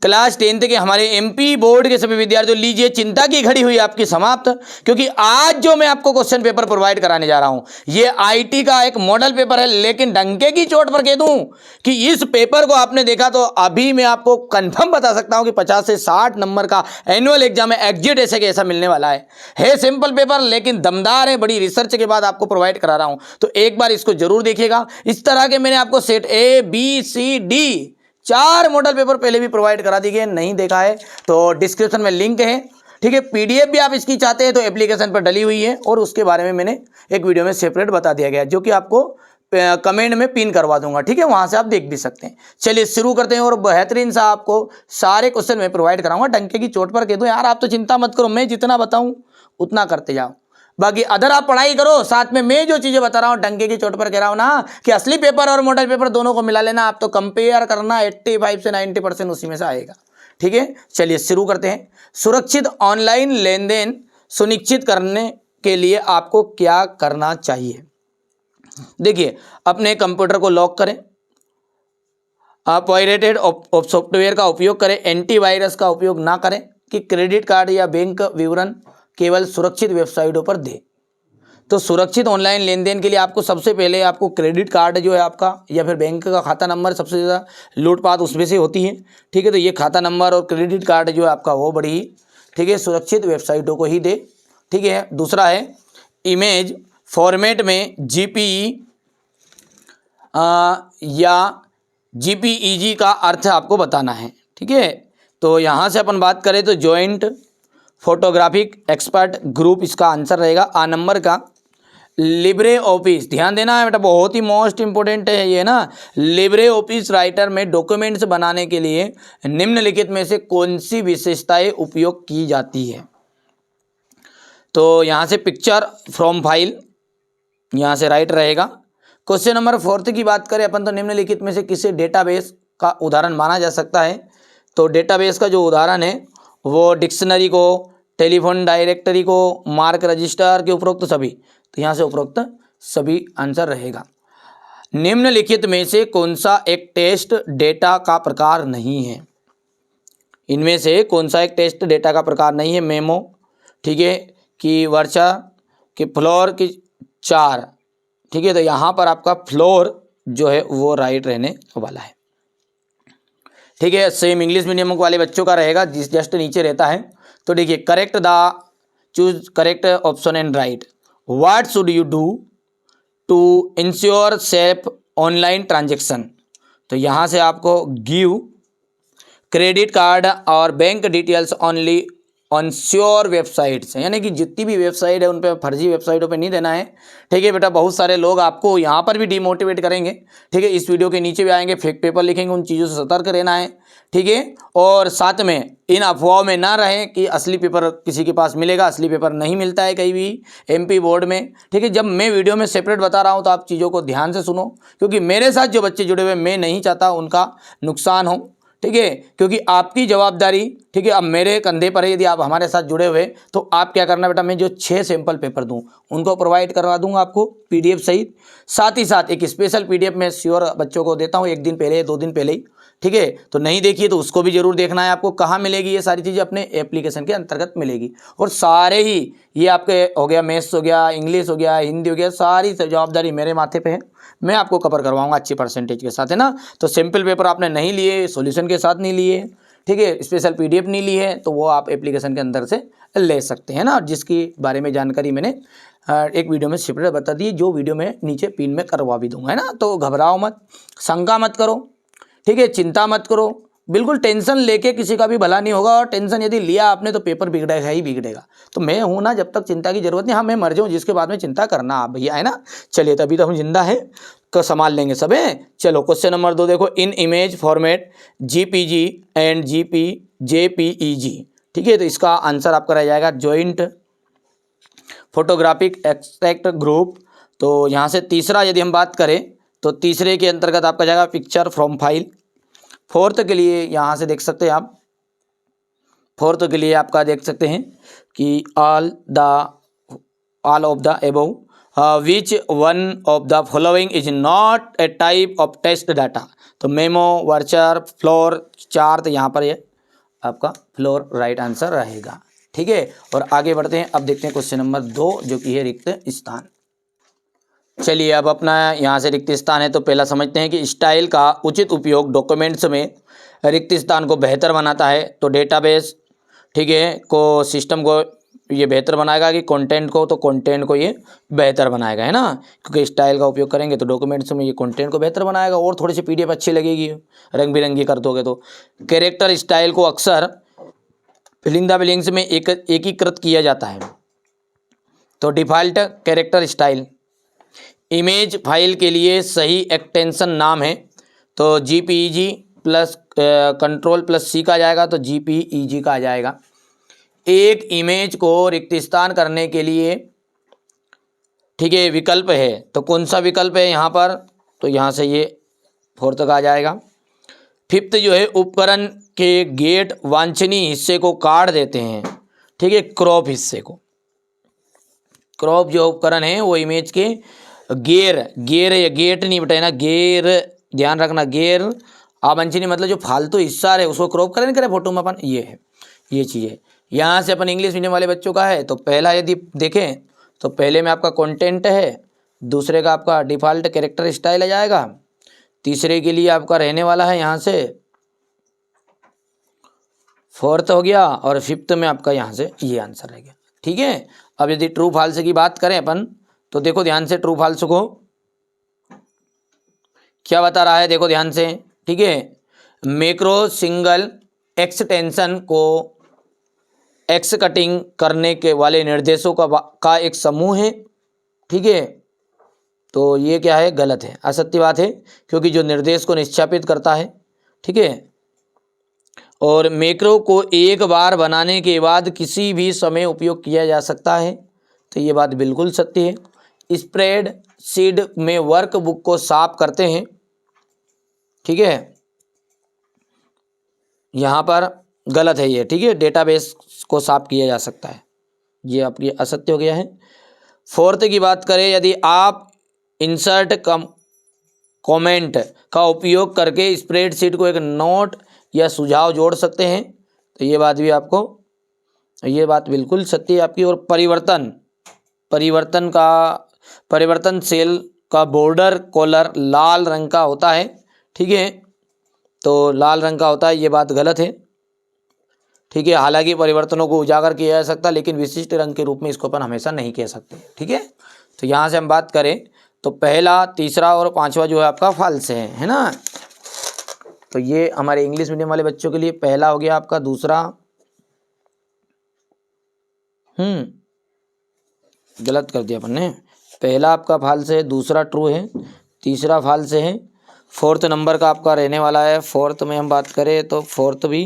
Class 10th के हमारे MP board के सभी विद्यार्थियों, लीजिए चिंता की घड़ी हुई आपकी समाप्त, क्योंकि आज जो मैं आपको क्वेश्चन पेपर प्रोवाइड कराने जा रहा हूं ये आईटी का एक मॉडल पेपर है। लेकिन डंके की चोट पर कह दूं कि इस पेपर को आपने देखा तो अभी मैं आपको कंफर्म बता सकता हूं कि 50 से 60 नंबर का एनुअल एग्जाम है, एग्जिट ऐसे के ऐसा मिलने वाला है सिंपल पेपर लेकिन दमदार है, बड़ी रिसर्च के बाद आपको प्रोवाइड करा रहा हूं, तो एक बार इसको जरूर देखिएगा। इस तरह के मैंने आपको set A B C D 4 model paper पहले भी प्रोवाइड करा दी गए, नहीं देखा है तो डिस्क्रिप्शन में लिंक है, ठीक है। पीडीएफ भी आप इसकी चाहते हैं तो एप्लीकेशन पर डली हुई है और उसके बारे में मैंने एक वीडियो में सेपरेट बता दिया गया जो कि आपको कमेंट में पिन करवा दूंगा, ठीक है, वहां से आप देख भी सकते हैं। चलिए शुरू करते हैं और बेहतरीन सा आपको सारे क्वेश्चन मैं प्रोवाइड कराऊंगा। डंके की चोट पर कह दूं यार आप तो चिंता मत करो, मैं जितना बताऊं उतना करते जाओ, बाकी अदर आप पढ़ाई करो, साथ में मैं जो चीजें बता रहा हूं डंके की चोट पर कह रहा हूं ना कि असली पेपर और मॉडल पेपर दोनों को मिला लेना, आप तो कंपेयर करना 85 से 90% उसी में से आएगा, ठीक है। चलिए शुरू करते हैं। सुरक्षित ऑनलाइन लेन देन सुनिश्चित करने के लिए आपको क्या करना चाहिए। देखिए अपने कंप्यूटर को लॉक करें, पायरेटेड सॉफ्टवेयर का उपयोग करें, एंटीवायरस का उपयोग ना करें कि क्रेडिट कार्ड या बैंक विवरण केवल सुरक्षित वेबसाइटों पर दे। तो सुरक्षित ऑनलाइन लेन देन के लिए आपको सबसे पहले आपको क्रेडिट कार्ड जो है आपका या फिर बैंक का खाता नंबर, सबसे ज़्यादा लूटपाट उसमें से होती है, ठीक है। तो ये खाता नंबर और क्रेडिट कार्ड जो है आपका वो बड़ी, ठीक है, सुरक्षित वेबसाइटों को ही दे, ठीक है। दूसरा है इमेज फॉर्मेट में जीपीई या जीपीईजी का अर्थ आपको बताना है, ठीक है। तो यहाँ से अपन बात करें तो जॉइंट फोटोग्राफिक एक्सपर्ट ग्रुप इसका आंसर रहेगा। आ नंबर का लिब्रे ऑफिस, ध्यान देना है बेटा, बहुत ही मोस्ट इंपॉर्टेंट है ये ना। लिब्रे ऑफिस राइटर में डॉक्यूमेंट्स बनाने के लिए निम्नलिखित में से कौन सी विशेषताएं उपयोग की जाती है। तो यहाँ से पिक्चर फ्रॉम फाइल, यहाँ से राइट रहेगा। क्वेश्चन नंबर 4 की बात करें अपन तो निम्नलिखित में से किसे डेटाबेस का उदाहरण माना जा सकता है। तो डेटाबेस का जो उदाहरण है वो डिक्शनरी को, टेलीफोन डायरेक्टरी को, मार्क रजिस्टर के उपरोक्त सभी, तो यहाँ से उपरोक्त सभी आंसर रहेगा। निम्नलिखित में से कौन सा एक टेस्ट डेटा का प्रकार नहीं है। इनमें से कौन सा एक टेस्ट डेटा का प्रकार नहीं है। मेमो, ठीक है, कि वर्चा, कि फ्लोर, की 4, ठीक है। तो यहाँ पर आपका फ्लोर जो है वो राइट रहने वाला है, ठीक है। सेम इंग्लिश मीडियम वाले बच्चों का रहेगा जिस जस्ट नीचे रहता है। तो देखिए correct the choose correct option and write. What should you do to ensure safe online transaction. तो यहाँ से आपको गिव क्रेडिट कार्ड और bank details only on sure websites, यानी कि जितनी भी वेबसाइट है उन पे फर्जी वेबसाइटों पे नहीं देना है, ठीक है बेटा। बहुत सारे लोग आपको यहाँ पर भी डिमोटिवेट करेंगे, ठीक है। इस वीडियो के नीचे भी आएंगे, फेक पेपर लिखेंगे, उन चीज़ों से सतर्क रहना है, ठीक है। और साथ में इन अफवाहों में ना रहें कि असली पेपर किसी के पास मिलेगा, असली पेपर नहीं मिलता है कहीं भी एमपी बोर्ड में, ठीक है। जब मैं वीडियो में सेपरेट बता रहा हूँ तो आप चीज़ों को ध्यान से सुनो, क्योंकि मेरे साथ जो बच्चे जुड़े हुए मैं नहीं चाहता उनका नुकसान हो, ठीक है, क्योंकि आपकी जवाबदारी, ठीक है, अब मेरे कंधे पर है। यदि आप हमारे साथ जुड़े हुए तो आप क्या करना बेटा, मैं जो 6 सैंपल पेपर दूं उनको प्रोवाइड करवा दूंगा आपको पीडीएफ सहित। साथ ही साथ एक स्पेशल पीडीएफ मैं श्योर बच्चों को देता हूं 1 दिन पहले 2 दिन पहले ही, ठीक है। तो नहीं देखिए तो उसको भी जरूर देखना है आपको। कहाँ मिलेगी ये सारी चीज़ें, अपने एप्लीकेशन के अंतर्गत मिलेगी। और सारे ही ये आपके हो गया, मैथ्स हो गया, इंग्लिश हो गया, हिंदी हो गया, सारी जवाबदारी मेरे माथे पे है, मैं आपको कवर करवाऊंगा अच्छी परसेंटेज के साथ, है ना। तो सिंपल पेपर आपने नहीं लिए, सॉल्यूशन के साथ नहीं लिए, ठीक है, स्पेशल पीडीएफ नहीं ली है, तो वो आप एप्लीकेशन के अंदर से ले सकते हैं ना, जिसकी बारे में जानकारी मैंने एक वीडियो में सेपरेट बता दी, जो वीडियो में नीचे पिन में करवा भी दूंगा, है ना। तो घबराओ मत, शंका मत करो, ठीक है, चिंता मत करो, बिल्कुल टेंशन लेके किसी का भी भला नहीं होगा। और टेंशन यदि लिया आपने तो पेपर बिगड़ेगा ही बिगड़ेगा। तो मैं हूं ना, जब तक चिंता की जरूरत नहीं, हाँ मैं मर जाऊं जिसके बाद में चिंता करना आप भैया, है ना। चलिए तभी तो हम जिंदा हैं, तो संभाल लेंगे सब है। चलो क्वेश्चन नंबर 2 देखो, इन image format GPG and JPEG, ठीक है। तो इसका आंसर आपका रह जाएगा जॉइंट फोटोग्राफिक एक्सट्रैक्ट ग्रुप। तो यहाँ से तीसरा यदि हम बात करें तो तीसरे के अंतर्गत आपका जाएगा पिक्चर फ्रॉम फाइल। 4th के लिए यहाँ से देख सकते हैं आप, 4th के लिए आपका देख सकते हैं कि all of the above which one of the following is not a type of test data. तो मेमो, वर्चर, फ्लोर, चार्ट यहाँ पर है, आपका फ्लोर राइट आंसर रहेगा। ठीक है, और आगे बढ़ते हैं। अब देखते हैं क्वेश्चन नंबर 2 जो कि है रिक्त स्थान। चलिए अब अपना यहाँ से रिक्त स्थान है तो पहला समझते हैं कि स्टाइल का उचित उपयोग डॉक्यूमेंट्स में रिक्त स्थान को बेहतर बनाता है। तो डेटाबेस, ठीक है, को सिस्टम को ये बेहतर बनाएगा कि कंटेंट को, तो कंटेंट को ये बेहतर बनाएगा, है ना, क्योंकि स्टाइल का उपयोग करेंगे तो डॉक्यूमेंट्स में ये कंटेंट को बेहतर बनाएगा और थोड़ी सी पीडीएफ अच्छी लगेगी, रंग बिरंगी कर दोगे तो। कैरेक्टर स्टाइल को अक्सर फिलिंग द ब्लैंक्स में एकीकृत किया जाता है। तो default character style image file के लिए सही एक्सटेंशन नाम है। तो जीपीईजी प्लस कंट्रोल प्लस सी का आ जाएगा, तो जीपीईजी का आ जाएगा। एक इमेज को रिक्त स्थान करने के लिए, ठीक है, विकल्प है। तो कौन सा विकल्प है यहाँ पर, तो यहाँ से ये 4th का आ जाएगा। 5th जो है उपकरण के गेट वांछनीय हिस्से को काट देते हैं, ठीक है, क्रॉप हिस्से को। क्रॉप जो उपकरण है वो इमेज के गेर या गेट नहीं बटाना, गेर ध्यान रखना, गेर अवांछनीय मतलब जो फालतू हिस्सा है उसको क्रॉप करें करे फोटो में अपन, ये है, ये चीज़ है। यहाँ से अपन इंग्लिश मीडियम वाले बच्चों का है तो पहला यदि देखें तो पहले में आपका कंटेंट है, दूसरे का आपका डिफ़ॉल्ट कैरेक्टर स्टाइल आ जाएगा, तीसरे के लिए आपका रहने वाला है यहाँ से 4th हो गया, और 5th में आपका यहाँ से ये आंसर रह गया। ठीक है, अब यदि ट्रू फॉल्स की बात करें अपन तो देखो ध्यान से, ट्रू फॉल्स को क्या बता रहा है, देखो ध्यान से, ठीक है। मैक्रो सिंगल एक्सटेंशन को एक्स कटिंग करने के वाले निर्देशों का एक समूह है, ठीक है। तो ये क्या है, गलत है, असत्य बात है, क्योंकि जो निर्देश को निष्पादित करता है, ठीक है, और मैक्रो को एक बार बनाने के बाद किसी भी समय उपयोग किया जा सकता है, तो ये बात बिल्कुल सत्य है। स्प्रेड शीट में वर्कबुक को साफ करते हैं, ठीक है, यहाँ पर गलत है ये, ठीक है, डेटाबेस को साफ किया जा सकता है, ये आपकी असत्य हो गया है। 4th की बात करें, यदि आप इंसर्ट कमेंट का उपयोग करके स्प्रेडशीट को एक नोट या सुझाव जोड़ सकते हैं, तो ये बात भी आपको, ये बात बिल्कुल सत्य है आपकी। और परिवर्तन सेल का बॉर्डर कॉलर लाल रंग का होता है, ठीक है, तो लाल रंग का होता है, ये बात गलत है, ठीक है। हालांकि परिवर्तनों को उजागर किया जा सकता है लेकिन विशिष्ट रंग के रूप में इसको अपन हमेशा नहीं कह सकते, ठीक है। तो यहाँ से हम बात करें तो पहला, तीसरा और 5वां जो है आपका फॉल्स है ना। तो ये हमारे इंग्लिश मीडियम वाले बच्चों के लिए पहला हो गया आपका, दूसरा गलत कर दिया अपन ने, पहला आपका फॉल्स है, दूसरा ट्रू है, तीसरा फॉल्स है, 4th नंबर का आपका रहने वाला है। 4th में हम बात करें तो 4th भी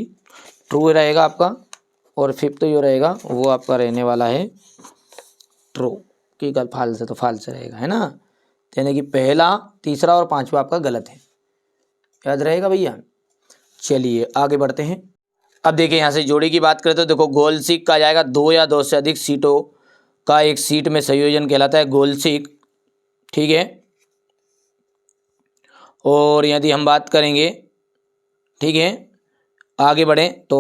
ट्रू रहेगा आपका, और 5th जो रहेगा वो आपका रहने वाला है ट्रू, कि कल फॉल्स है तो फॉल्स रहेगा, है ना। यानी कि पहला, तीसरा और 5वां आपका गलत है, याद रहेगा भैया। चलिए आगे बढ़ते हैं। अब देखिए यहाँ से जोड़ी की बात करें तो देखो गोल सीक का जाएगा 2 या 2 से अधिक सीटों का एक सीट में संयोजन कहलाता है गोल सीक, ठीक है। और यदि हम बात करेंगे, ठीक है, आगे बढ़ें तो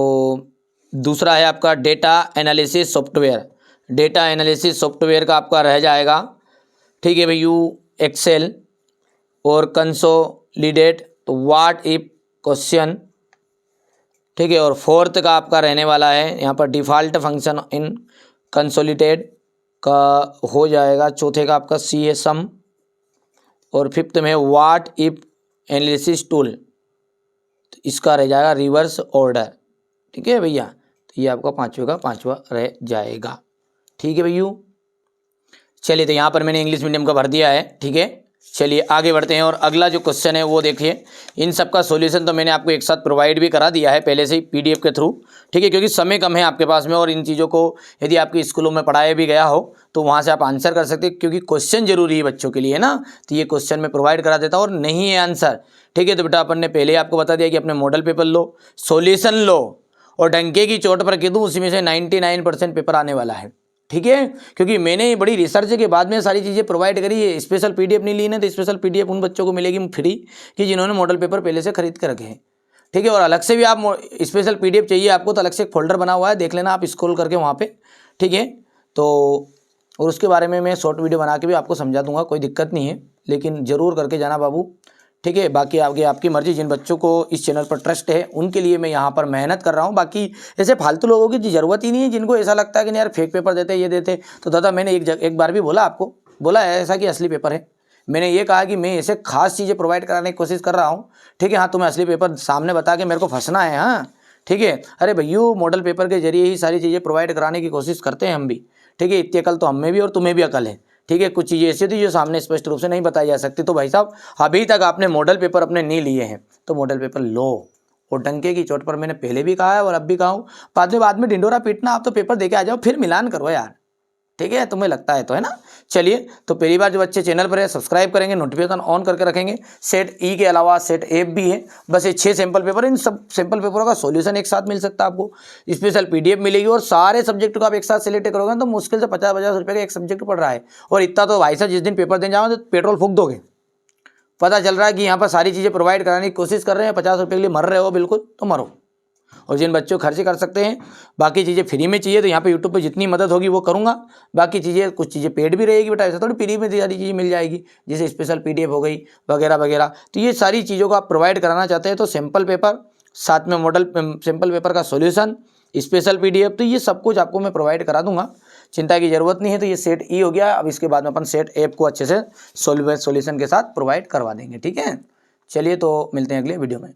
दूसरा है आपका data analysis software. Data analysis software का आपका रह जाएगा, ठीक है भैया, एक्सेल और कंसोलिडेट, तो व्हाट इफ क्वेश्चन, ठीक है। और 4th का आपका रहने वाला है यहाँ पर डिफ़ॉल्ट फंक्शन इन कंसोलिडेट का हो जाएगा, चौथे का आपका सी है सम, और 5th में व्हाट इफ एनालिसिस टूल, तो इसका रह जाएगा रिवर्स ऑर्डर, ठीक है भैया। तो ये आपका 5वें का 5वां रह जाएगा, ठीक है भैया। चलिए तो यहाँ पर मैंने इंग्लिश मीडियम का भर दिया है, ठीक है। चलिए आगे बढ़ते हैं और अगला जो क्वेश्चन है वो देखिए। इन सब का सॉल्यूशन तो मैंने आपको एक साथ प्रोवाइड भी करा दिया है पहले से ही पीडीएफ के थ्रू, ठीक है, क्योंकि समय कम है आपके पास में, और इन चीज़ों को यदि आपके स्कूलों में पढ़ाया भी गया हो तो वहाँ से आप आंसर कर सकते हैं, क्योंकि क्वेश्चन जरूरी है बच्चों के लिए ना, तो ये क्वेश्चन मैं प्रोवाइड करा देता हूँ। और नहीं है आंसर, ठीक है, तो बेटा अपन ने पहले आपको बता दिया कि अपने मॉडल पेपर लो, सॉल्यूशन लो, और डंके की चोट पर कह दूँ उसी में से 99% पेपर आने वाला है, ठीक है। क्योंकि मैंने बड़ी रिसर्च के बाद में सारी चीज़ें प्रोवाइड करी है। स्पेशल पीडीएफ नहीं ली ना, तो स्पेशल पीडीएफ उन बच्चों को मिलेगी फ्री कि जिन्होंने मॉडल पेपर पहले से खरीद कर रखे हैं, ठीक है। और अलग से भी आप स्पेशल PDF चाहिए आपको तो अलग से एक फोल्डर बना हुआ है, देख लेना आप स्क्रॉल करके वहाँ पे, ठीक है। तो और उसके बारे में मैं शॉर्ट वीडियो बना के भी आपको समझा दूंगा, कोई दिक्कत नहीं है, लेकिन ज़रूर करके जाना बाबू, ठीक है। बाकी आगे आपकी मर्जी, जिन बच्चों को इस चैनल पर ट्रस्ट है उनके लिए मैं यहाँ पर मेहनत कर रहा हूँ। बाकी ऐसे फालतू लोगों की ज़रूरत ही नहीं है, जिनको ऐसा लगता है कि नहीं यार फेक पेपर देते ये देते। तो दादा मैंने एक बार भी बोला आपको, बोला है ऐसा कि असली पेपर है। मैंने ये कहा कि मैं ऐसे खास चीज़ें प्रोवाइड कराने की कोशिश कर रहा हूँ, ठीक है। हाँ, तुम्हें असली पेपर सामने बता के मेरे को फंसना है, हाँ ठीक है। अरे भैया, मॉडल पेपर के जरिए ही सारी चीज़ें प्रोवाइड कराने की कोशिश करते हैं हम भी, ठीक है। इतनी अकल तो हम में भी और तुम्हें भी अकल है, ठीक है। कुछ चीज़ें ऐसी थी जो सामने स्पष्ट रूप से नहीं बताई जा सकती। तो भाई साहब, अभी तक आपने मॉडल पेपर अपने नहीं लिए हैं तो मॉडल पेपर लो। और डंके की चोट पर मैंने पहले भी कहा है और अब भी कहा हूँ, बाद में ढिंडोरा पीटना, आप तो पेपर देके आ जाओ, फिर मिलान करो यार, ठीक है। तुम्हें लगता है तो, है ना। चलिए, तो पहली बार जो बच्चे चैनल पर है सब्सक्राइब करेंगे, नोटिफिकेशन ऑन करके रखेंगे। सेट ई के अलावा सेट एफ भी है, बस ये 6 सैंपल पेपर, इन सब सैंपल पेपरों का सॉल्यूशन एक साथ मिल सकता है आपको, स्पेशल PDF मिलेगी। और सारे सब्जेक्ट को आप एक साथ सिलेक्ट करोगे तो मुश्किल से 50-50 रुपये का एक सब्जेक्ट पड़ रहा है। और इतना तो भाई साहब जिस दिन पेपर देने जाओगे तो पेट्रोल फूंक दोगे। पता चल रहा है कि यहाँ पर सारी चीज़ें प्रोवाइड कराने की कोशिश कर रहे हैं, 50 रुपये के लिए मर रहे हो बिल्कुल, तो मरो। और जिन बच्चों खर्चे कर सकते हैं, बाकी चीज़ें फ्री में चाहिए तो यहाँ पे यूट्यूब पे जितनी मदद होगी वो करूँगा। बाकी चीज़ें, कुछ चीज़ें पेड भी रहेगी बेटा, ऐसा थोड़ी फ्री में सारी चीज़ें मिल जाएगी, जैसे स्पेशल PDF हो गई वगैरह वगैरह। तो ये सारी चीज़ों को आप प्रोवाइड कराना चाहते हैं तो सैम्पल पेपर, साथ में मॉडल सैम्पल पेपर का सोल्यूशन, स्पेशल PDF, तो ये सब कुछ आपको मैं प्रोवाइड करा दूंगा, चिंता की ज़रूरत नहीं है। तो ये सेट ई हो गया। अब इसके बाद में अपन सेट एफ को अच्छे से सोल्यूशन के साथ प्रोवाइड करवा देंगे, ठीक है। चलिए, तो मिलते हैं अगले वीडियो में।